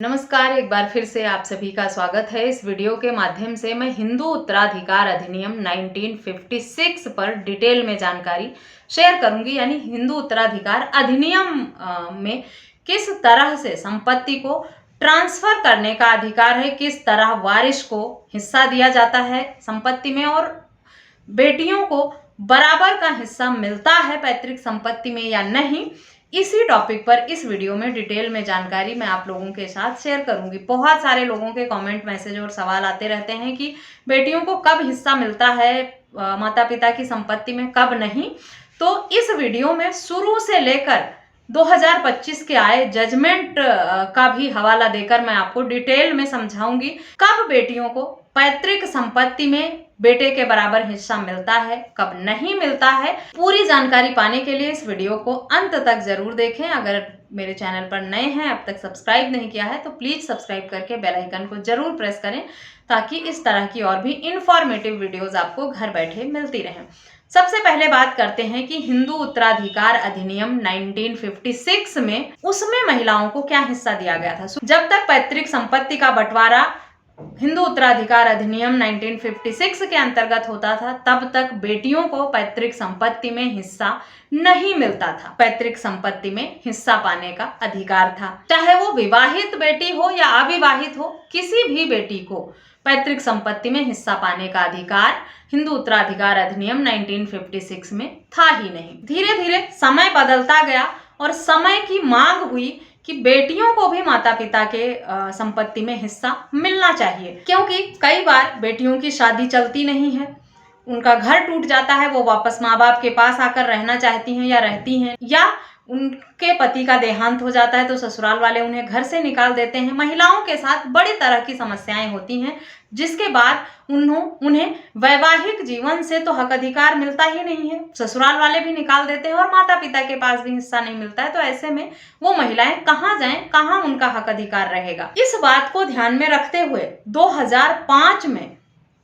नमस्कार, एक बार फिर से आप सभी का स्वागत है। इस वीडियो के माध्यम से मैं हिंदू उत्तराधिकार अधिनियम 1956 पर डिटेल में जानकारी शेयर करूंगी। यानी हिंदू उत्तराधिकार अधिनियम में किस तरह से संपत्ति को ट्रांसफर करने का अधिकार है, किस तरह वारिस को हिस्सा दिया जाता है संपत्ति में, और बेटियों को बराबर का हिस्सा मिलता है पैतृक संपत्ति में या नहीं। इसी टॉपिक पर इस वीडियो में डिटेल में जानकारी मैं आप लोगों के साथ शेयर करूंगी। बहुत सारे लोगों के कमेंट, मैसेज और सवाल आते रहते हैं कि बेटियों को कब हिस्सा मिलता है माता पिता की संपत्ति में, कब नहीं। तो इस वीडियो में शुरू से लेकर 2025 के आए जजमेंट का भी हवाला देकर मैं आपको डिटेल में समझाऊंगी कब बेटियों को पैतृक संपत्ति में बेटे के बराबर हिस्सा मिलता है, कब नहीं मिलता है। पूरी जानकारी पाने के लिए इस वीडियो को अंत तक जरूर देखें। अगर मेरे चैनल पर नए हैं, अब तक सब्सक्राइब नहीं किया है, तो प्लीज सब्सक्राइब करके बेल आइकन को जरूर प्रेस करें ताकि इस तरह की और भी इंफॉर्मेटिव वीडियोस आपको घर बैठे मिलती रहें। सबसे पहले बात करते हैं कि हिंदू उत्तराधिकार अधिनियम 1956 में उसमें महिलाओं को क्या हिस्सा दिया गया था। जब तक पैतृक संपत्ति का बंटवारा हिंदू उत्तराधिकार अधिनियम 1956 के अंतर्गत होता था, तब तक बेटियों को पैतृक संपत्ति में हिस्सा नहीं मिलता था। पैतृक संपत्ति में हिस्सा पाने का अधिकार था, चाहे वो विवाहित बेटी हो या अविवाहित हो, किसी भी बेटी को पैतृक संपत्ति में हिस्सा पाने का अधिकार हिंदू उत्तराधिकार अधिनियम 1956 में था ही नहीं। धीरे धीरे समय बदलता गया और समय की मांग हुई कि बेटियों को भी माता पिता के संपत्ति में हिस्सा मिलना चाहिए, क्योंकि कई बार बेटियों की शादी चलती नहीं है, उनका घर टूट जाता है, वो वापस माँ बाप के पास आकर रहना चाहती हैं या रहती हैं, या उनके पति का देहांत हो जाता है तो ससुराल वाले उन्हें घर से निकाल देते हैं। महिलाओं के साथ बड़ी तरह की समस्याएं होती हैं, जिसके बाद उन्हें वैवाहिक जीवन से तो हक अधिकार मिलता ही नहीं है, ससुराल वाले भी निकाल देते हैं और माता पिता के पास भी हिस्सा नहीं मिलता है। तो ऐसे में वो महिलाएं कहाँ जाएं, कहाँ उनका हक अधिकार रहेगा। इस बात को ध्यान में रखते हुए 2005 में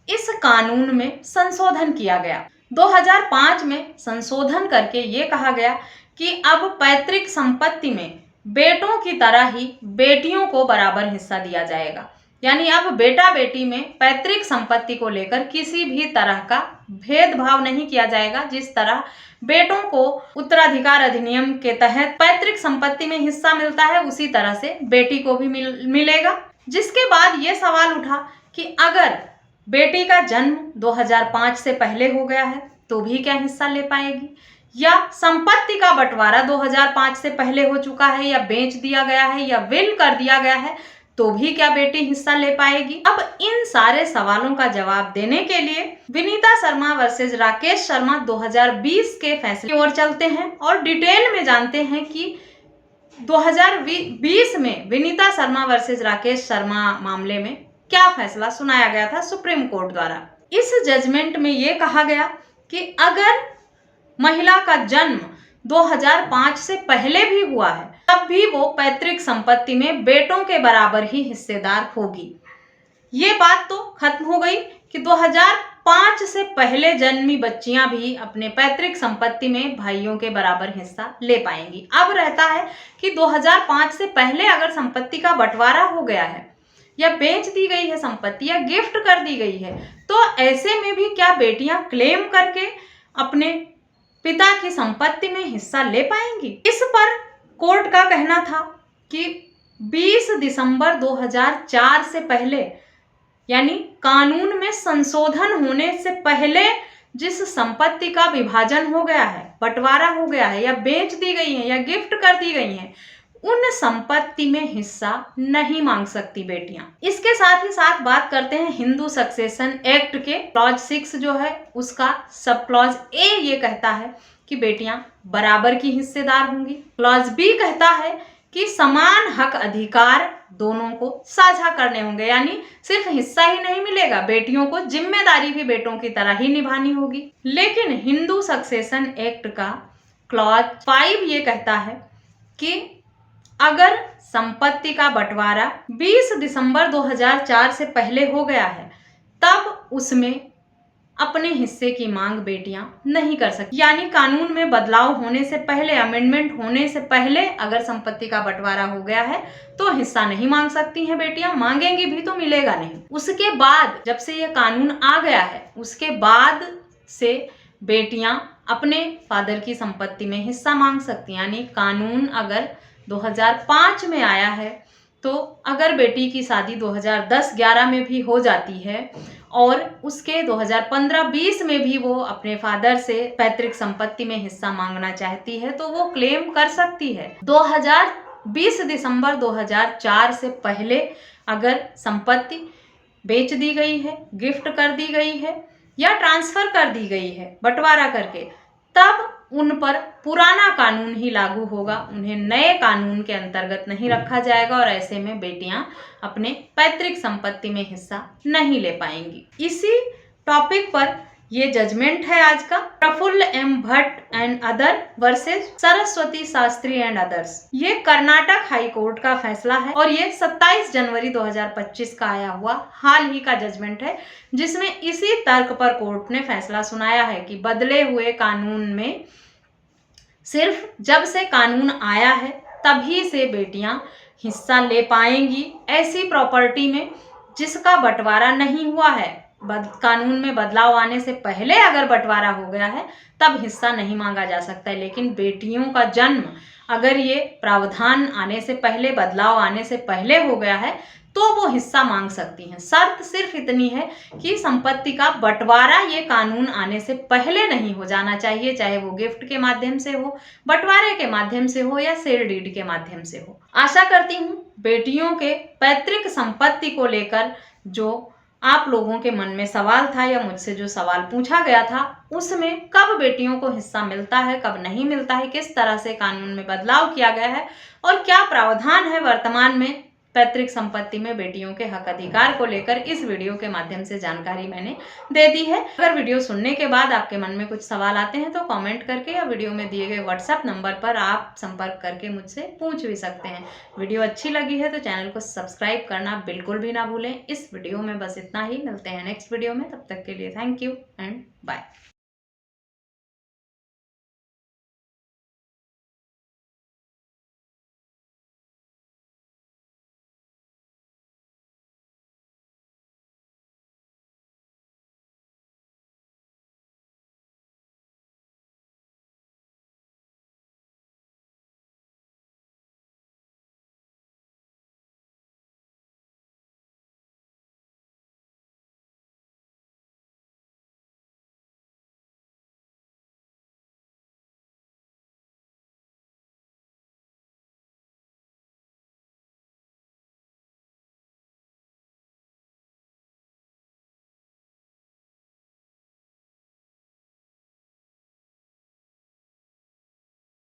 इस कानून में संशोधन किया गया। 2005 में संशोधन करके ये कहा गया कि अब पैतृक संपत्ति में बेटों की तरह ही बेटियों को बराबर हिस्सा दिया जाएगा। यानी अब बेटा बेटी में पैतृक संपत्ति को लेकर किसी भी तरह का भेदभाव नहीं किया जाएगा। जिस तरह बेटों को उत्तराधिकार अधिनियम के तहत पैतृक संपत्ति में हिस्सा मिलता है, उसी तरह से बेटी को भी मिलेगा। जिसके बाद ये सवाल उठा कि अगर बेटी का जन्म 2005 से पहले हो गया है तो भी क्या हिस्सा ले पाएगी, या संपत्ति का बंटवारा 2005 से पहले हो चुका है या बेच दिया गया है या विल कर दिया गया है तो भी क्या बेटी हिस्सा ले पाएगी। अब इन सारे सवालों का जवाब देने के लिए विनीता शर्मा वर्सेस राकेश शर्मा 2020 के फैसले की ओर चलते हैं और डिटेल में जानते हैं कि 2020 में विनीता शर्मा वर्सेस राकेश शर्मा मामले में क्या फैसला सुनाया गया था सुप्रीम कोर्ट द्वारा। इस जजमेंट में यह कहा गया कि अगर महिला का जन्म 2005 से पहले भी हुआ है तब भी वो पैतृक संपत्ति में बेटों के बराबर ही हिस्सेदार होगी। ये बात तो खत्म हो गई कि 2005 से पहले जन्मी बच्चियां भी अपने पैतृक संपत्ति में भाइयों के बराबर हिस्सा ले पाएंगी। अब रहता है कि 2005 से पहले अगर संपत्ति का बंटवारा हो गया है या बेच दी गई है संपत्ति या गिफ्ट कर दी गई है, तो ऐसे में भी क्या बेटियां क्लेम करके अपने पिता की संपत्ति में हिस्सा ले पाएंगी। इस पर कोर्ट का कहना था कि 20 दिसंबर 2004 से पहले, यानी कानून में संशोधन होने से पहले जिस संपत्ति का विभाजन हो गया है, बंटवारा हो गया है या बेच दी गई है या गिफ्ट कर दी गई है, उन संपत्ति में हिस्सा नहीं मांग सकती बेटियां। इसके साथ ही साथ बात करते हैं हिंदू सक्सेशन एक्ट के क्लॉज 6 जो है उसका सब क्लॉज ए ये कहता है कि बेटियां बराबर की हिस्सेदार होंगी। क्लॉज बी कहता है कि समान हक अधिकार दोनों को साझा करने होंगे, यानी सिर्फ हिस्सा ही नहीं मिलेगा, बेटियों को जिम्मेदारी भी बेटों की तरह ही निभानी होगी। लेकिन हिंदू सक्सेशन एक्ट का क्लॉज 5 ये कहता है कि अगर संपत्ति का बंटवारा 20 दिसंबर 2004 से पहले हो गया है तब उसमें अपने हिस्से की मांग बेटियां नहीं कर सकती। यानी कानून में बदलाव होने से पहले, अमेंडमेंट होने से पहले अगर संपत्ति का बंटवारा हो गया है तो हिस्सा नहीं मांग सकती हैं बेटियां, मांगेंगी भी तो मिलेगा नहीं। उसके बाद जब से ये कानून आ गया है उसके बाद से बेटियां अपने फादर की संपत्ति में हिस्सा मांग सकती हैं। यानी कानून अगर 2005 में आया है तो अगर बेटी की शादी 2010-11 में भी हो जाती है और उसके 2015-20 में भी वो अपने फादर से पैतृक संपत्ति में हिस्सा मांगना चाहती है तो वो क्लेम कर सकती है। 2020 दिसंबर 2004 से पहले अगर संपत्ति बेच दी गई है, गिफ्ट कर दी गई है या ट्रांसफर कर दी गई है बंटवारा करके, तब उन पर पुराना कानून ही लागू होगा, उन्हें नए कानून के अंतर्गत नहीं रखा जाएगा और ऐसे में बेटियां अपने पैतृक संपत्ति में हिस्सा नहीं ले पाएंगी। इसी टॉपिक पर ये जजमेंट है आज का, Praful M Bhatt and other versus Saraswati Shastri and others. ये कर्नाटक हाई कोर्ट का फैसला है और ये 27 जनवरी 2025 का आया हुआ हाल ही का जजमेंट है, जिसमें इसी तर्क पर कोर्ट ने फैसला सुनाया है कि बदले हुए कानून में सिर्फ जब से कानून आया है तभी से बेटियां हिस्सा ले पाएंगी ऐसी प्रॉपर्टी में जिसका बंटवारा नहीं हुआ है। कानून में बदलाव आने से पहले अगर बंटवारा हो गया है तब हिस्सा नहीं मांगा जा सकता है, लेकिन बेटियों का जन्म अगर ये प्रावधान आने से पहले, बदलाव आने से पहले हो गया है तो वो हिस्सा मांग सकती हैं। शर्त सिर्फ इतनी है कि संपत्ति का बंटवारा ये कानून आने से पहले नहीं हो जाना चाहिए, चाहे वो गिफ्ट के माध्यम से हो, बंटवारे के माध्यम से हो या सेल डीड के माध्यम से हो। आशा करती हूँ बेटियों के पैतृक संपत्ति को लेकर जो आप लोगों के मन में सवाल था या मुझसे जो सवाल पूछा गया था उसमें कब बेटियों को हिस्सा मिलता है, कब नहीं मिलता है, किस तरह से कानून में बदलाव किया गया है और क्या प्रावधान है वर्तमान में पैतृक संपत्ति में बेटियों के हक अधिकार को लेकर, इस वीडियो के माध्यम से जानकारी मैंने दे दी है। अगर वीडियो सुनने के बाद आपके मन में कुछ सवाल आते हैं तो कमेंट करके या वीडियो में दिए गए व्हाट्सएप नंबर पर आप संपर्क करके मुझसे पूछ भी सकते हैं। वीडियो अच्छी लगी है तो चैनल को सब्सक्राइब करना बिल्कुल भी ना भूलें। इस वीडियो में बस इतना ही, मिलते हैं नेक्स्ट वीडियो में, तब तक के लिए थैंक यू एंड बाय।